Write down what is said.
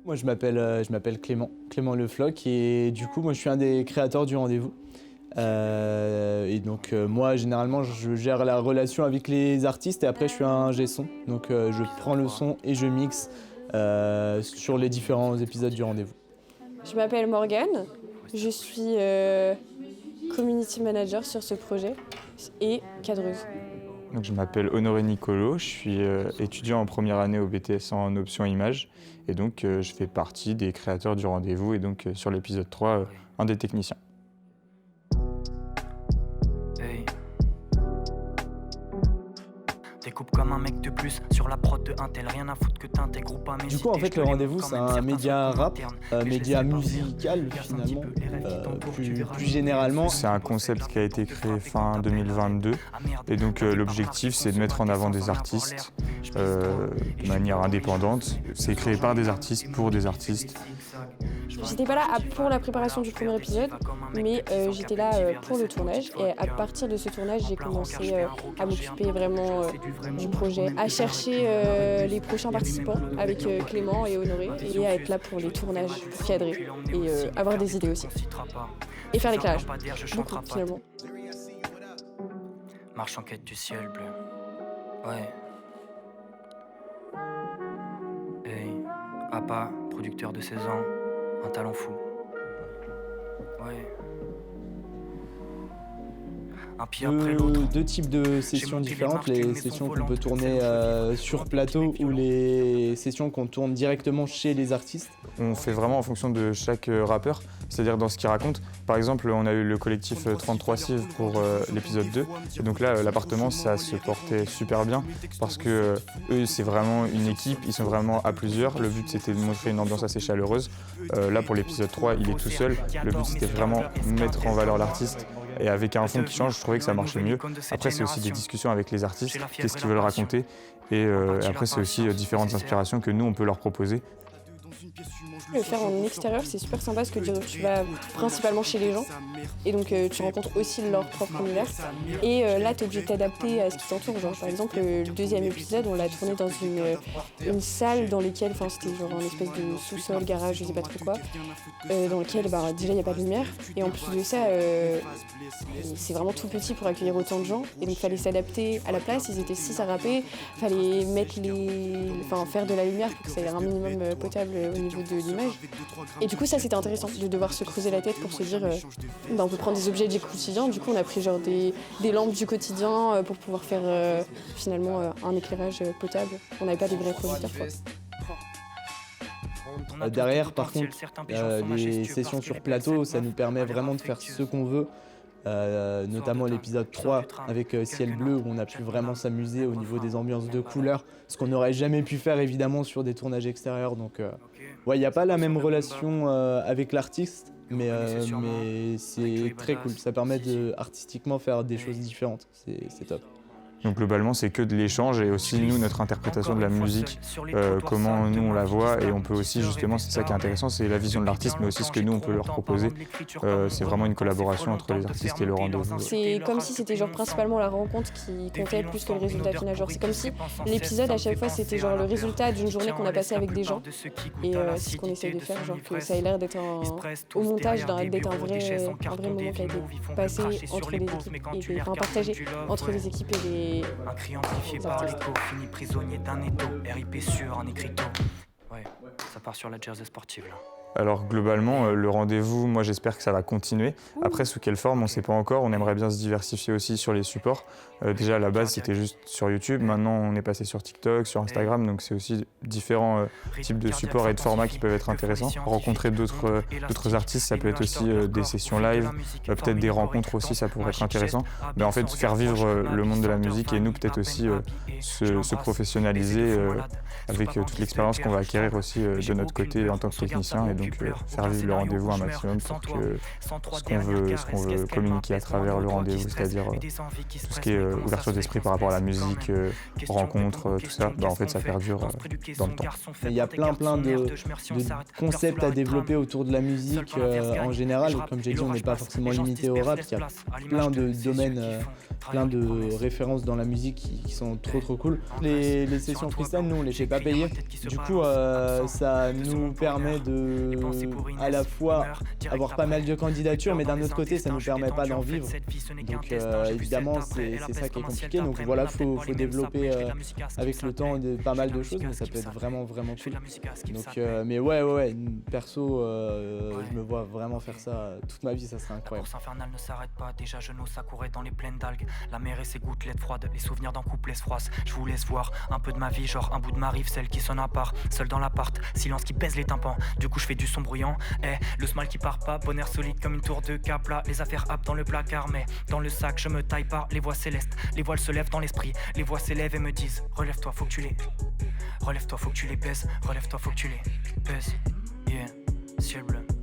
Moi je m'appelle Clément Le Floch et du coup moi je suis un des créateurs du rendez-vous. Et donc moi généralement je gère la relation avec les artistes et après je suis un ingé son. Donc je prends le son et je mixe sur les différents épisodes du rendez-vous. Je m'appelle Morgane, je suis community manager sur ce projet et cadreuse. Donc, je m'appelle Honoré Nicolo, je suis étudiant en première année au BTS en option images et donc je fais partie des créateurs du rendez-vous et donc sur l'épisode 3, un des techniciens. Découpe comme un mec de plus sur la prod de Intel, rien à foutre que t'intègres pas mes Du coup en fait le rendez-vous c'est un média rap, média musical finalement, plus généralement. C'est un concept qui a été créé fin 2022 et donc l'objectif c'est de mettre en avant des artistes de manière indépendante. C'est créé par des artistes pour des artistes. J'étais pas là pour la préparation du premier épisode, mais j'étais là pour le tournage. Et à partir de ce tournage, j'ai commencé à m'occuper vraiment du projet, à chercher les prochains participants avec Clément et Honoré, et à être là pour les tournages, pour cadrer, et avoir des idées aussi. Et faire l'éclairage, beaucoup finalement. Marche en quête du ciel bleu. Ouais. Hey, Appa, producteur de 16 ans. Un talent fou. Ouais. Un pied après l'autre. Deux types de sessions différentes, les sessions qu'on peut tourner sur plateau ou les sessions qu'on tourne directement chez les artistes. On fait vraiment en fonction de chaque rappeur, c'est-à-dire dans ce qu'il raconte. Par exemple, on a eu le collectif 33 Civ pour l'épisode 2. Et donc là, l'appartement, ça se portait super bien parce que eux, c'est vraiment une équipe, ils sont vraiment à plusieurs. Le but, c'était de montrer une ambiance assez chaleureuse. Là, pour l'épisode 3, il est tout seul. Le but, c'était vraiment mettre en valeur l'artiste. Et avec un fond qui change, je trouvais que ça marchait mieux. Après, c'est aussi des discussions avec les artistes, qu'est-ce qu'ils veulent raconter. Et après, c'est aussi différentes inspirations que nous, on peut leur proposer. Le faire en extérieur, c'est super sympa parce que tu vas principalement chez les gens et donc tu rencontres aussi leur propre univers. Et là, tu es obligé de t'adapter à ce qui t'entoure. Genre, par exemple, le deuxième épisode, on l'a tourné dans une salle dans laquelle, enfin, c'était genre une espèce de sous-sol, garage, je sais pas trop quoi, dans lequel déjà il n'y a pas de lumière. Et en plus de ça, c'est vraiment tout petit pour accueillir autant de gens. Et donc, il fallait s'adapter à la place. Ils étaient 6 à rapper. Il fallait faire de la lumière pour que ça ait un minimum potable au niveau de l'image. Et du coup, ça, c'était intéressant de devoir se creuser la tête pour se dire on peut prendre des objets du quotidien. Du coup, on a pris genre des lampes du quotidien pour pouvoir faire finalement un éclairage potable. On n'avait pas des vrais projecteurs, quoi. Derrière, par contre, les sessions sur plateau, ça nous permet vraiment de faire ce qu'on veut. Notamment l'épisode 3 avec Ciel Bleu où on a pu vraiment s'amuser au niveau des ambiances de couleurs, ce qu'on n'aurait jamais pu faire évidemment sur des tournages extérieurs. Donc il n'y a pas la même relation avec l'artiste, mais c'est très cool. Ça permet de artistiquement faire des choses différentes, c'est top. Donc globalement, c'est que de l'échange et aussi nous, notre interprétation de la musique, comment nous on la voit et on peut aussi justement, c'est ça qui est intéressant, c'est la vision de l'artiste mais aussi ce que nous on peut leur proposer. C'est vraiment une collaboration entre les artistes et le rendez-vous. C'est comme si c'était genre principalement la rencontre qui comptait plus que le résultat final. Genre c'est comme si l'épisode à chaque fois c'était genre le résultat d'une journée qu'on a passée avec des gens et c'est ce qu'on essaie de faire, genre que ça ait l'air d'être au montage d'être un vrai moment qui a été passé entre les équipes et partagé entre les équipes et les un cri amplifié par l'écho, fini prisonnier d'un étau, RIP sur un écriteau. Ouais, ça part sur la jersey sportive là. Alors globalement, le rendez-vous, moi j'espère que ça va continuer. Après, sous quelle forme, on ne sait pas encore. On aimerait bien se diversifier aussi sur les supports. Déjà à la base, c'était juste sur YouTube. Maintenant, on est passé sur TikTok, sur Instagram. Donc c'est aussi différents types de supports et de formats qui peuvent être intéressants. Rencontrer d'autres artistes, ça peut être aussi des sessions live, peut-être des rencontres aussi, ça pourrait être intéressant. Mais en fait, faire vivre le monde de la musique et nous peut-être aussi se professionnaliser avec toute l'expérience qu'on va acquérir aussi de notre côté en tant que technicien. Et donc donc faire vivre le rendez-vous un maximum pour que ce qu'on veut communiquer à travers le rendez-vous, c'est-à-dire tout ce qui est ouverture d'esprit par rapport à la musique, rencontres, tout ça, en fait ça perdure dans le temps. Il y a plein de concepts à développer autour de la musique en général. Comme j'ai dit, on n'est pas forcément limité au rap, il y a plein de domaines, plein de références dans la musique qui sont trop cool. Les sessions freestyle, nous on les fait pas payer. Du coup, ça nous permet de à la fois avoir pas mal de candidatures, mais d'un autre côté, ça nous permet pas d'en vivre. Donc évidemment, c'est ça qui est compliqué. Donc voilà, faut développer avec le temps pas mal de choses, mais ça peut être vraiment cool. Donc, mais ouais, perso, je me vois vraiment faire ça toute ma vie, ça serait incroyable. La course infernale ne s'arrête pas, déjà genoux, ça courait dans les plaines d'algues. La mer et ses gouttelettes froides, les souvenirs d'un couple se froissent. Je vous laisse voir un peu de ma vie, genre un bout de ma rive, celle qui sonne à part. Seul dans l'appart, silence qui pèse les tympans. Du coup je fais du son bruyant, le smile qui part pas, bonheur solide comme une tour de Capla. Les affaires hap dans le placard, mais dans le sac je me taille par les voix célestes. Les voiles se lèvent dans l'esprit, les voix s'élèvent et me disent relève-toi, faut que tu les relève-toi, faut que tu les baises, relève-toi, faut que tu les baises. Yeah, ciel bleu.